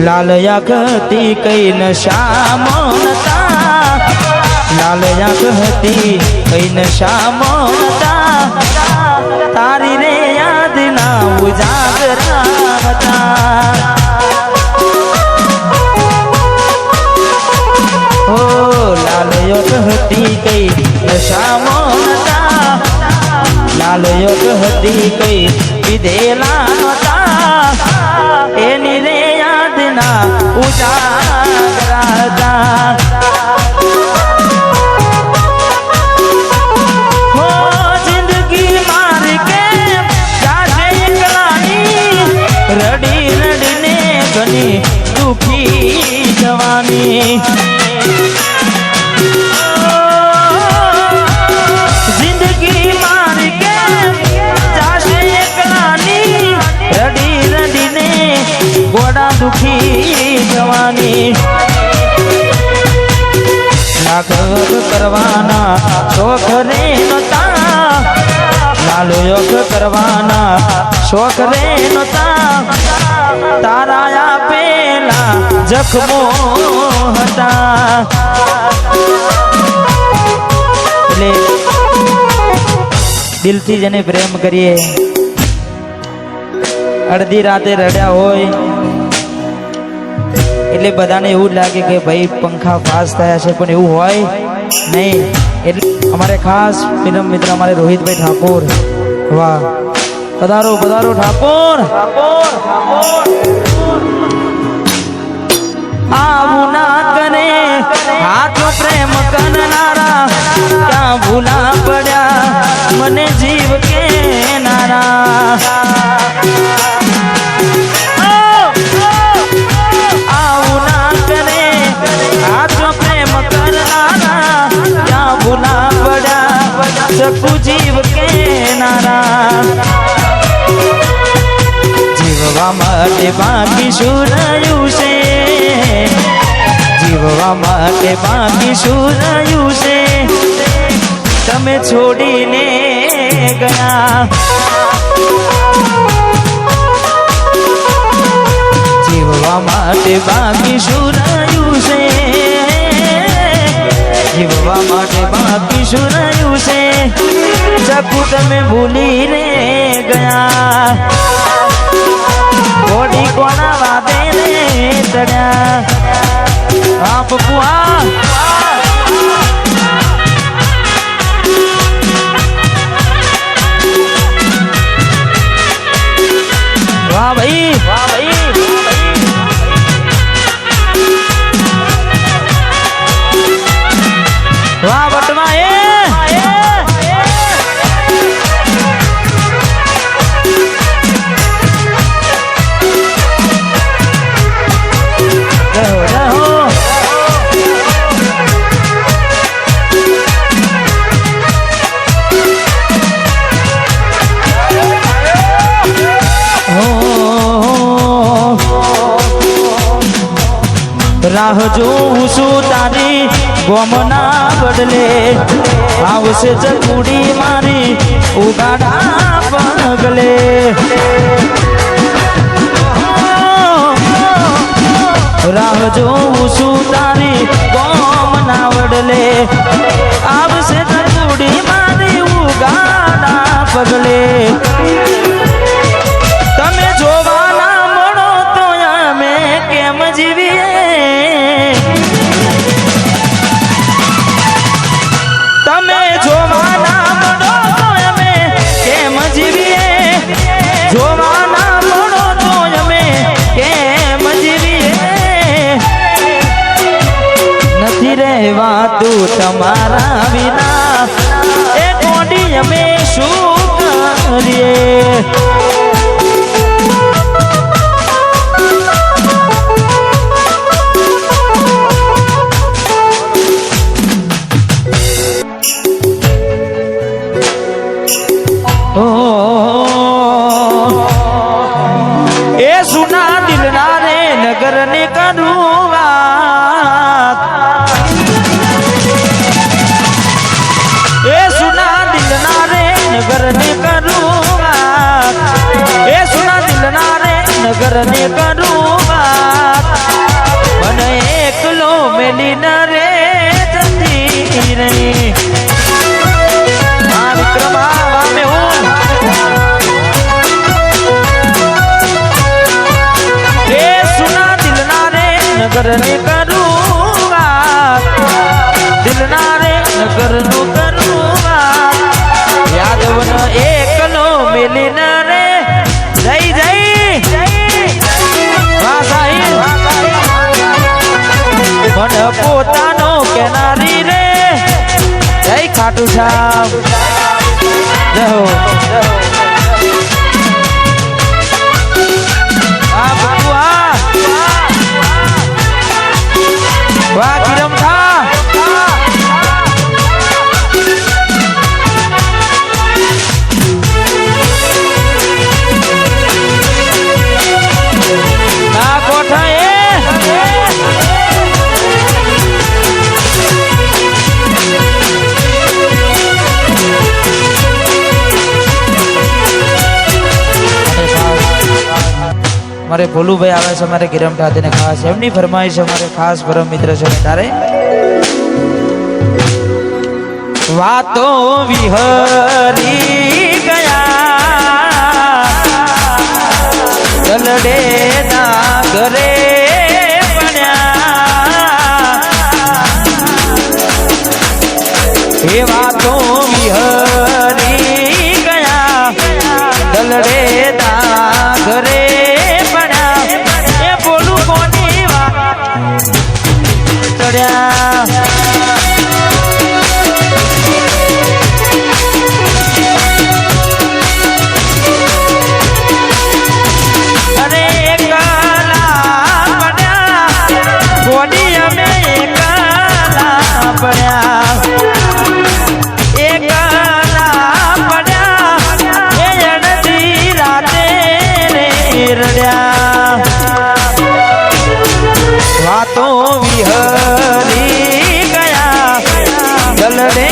लाल आँखती कई नशा मोनता, लाल आँखती कई नशा मोनता, तारी रे याद ना उजागरा था। ओ लाल आँखती कई नशा मोनता, लाल आँखती कई विधेला था, एनी रे याद ना उजागरा था। हो जिंदगी मार के जाते एकलानी, रड़ी रड़ने घनी दुखी जवानी। जिंदगी मार के जाते एकलानी, रड़ी रड़ने गोड़ा दुखी जवानी। लाख करवाना शौक रे नता, लाल योग करवाना शौक रे नता, ताराया पेला जख्मो हता। दिल थी जने प्रेम करिए, अर्धी राते रड्या होय એટલે બધાને એવું લાગે કે ભાઈ પંખા પાસ થયા છે, પણ એવું હોય નહીં। એટલે અમારે ખાસ ફિલ્મ મિત્ર અમારે રોહિતભાઈ ઠાકોર, વાહ પધારો પધારો ઠાકોર। આવું ના કરે હાથ પ્રેમ કરનારા, ક્યાં ભૂલા પડ્યા મને જીવ કે નારા। सकू जीव के नारा, जीववा माटे बाकी शुरायु से, जीववा माटे बाकी शुरायु से, तमे छोड़ी ने गया। जीववा माटे बाकी शुरायु से, जीववा माटे बाकी शुरायु से, सकू तमे भूली रे गया। घोड़ी कोना वादे रे चढ़्या, आप पुआ वाह भाई वाह भाई वाह बटवा राह जोऊं छू तारी गोमना बदले, आवशे चकूड़ी मारी उगाड़ा पगले। राह जोऊं छू तारी गोमना बदले, आवशे चकूड़ी मारी उगाड़ा पगले। तमे जोवाना मळो तो अमे केम जीवीए, तमे जोवाना मळो तो अमे केम जीवीए, जोवाना मळो तो अमे केम जीवीए। नथी रहेवातुं तमारा विना, ए कोडी अमे शुं करीए। सुना दिल नारे नगर ने करूँगा, ए सुना दिल नारे नगर ने करूँगा। નગર ને કરું વાત મને એકલો મેલી ન રે જતી રહી આ વિક્રમ આવા મે હું એ સુના દિલના રે નગર ને કરું વાત દિલના રે નગર નું કરું વાત યાદવન એકલો મેલી ન રે જય જય મન પોતાનો કેનારી રે જય ખાટુ શ્યામ જય હો વાહ કિરમ થા ના કોઠા મારે ભોલુભાઈ આવે છે મારે ગિરમ ઠાતીને ખાસ એમની ફરમાઈશ અમારે ખાસ પરમ મિત્ર છે તારે વાતો વિહરી ગયા ગલડે ના ઘરે બન્યા એ વાતો વિહરી ગયા ગલડે ના ઘરે વાતો વિહરી ગયા ગલડે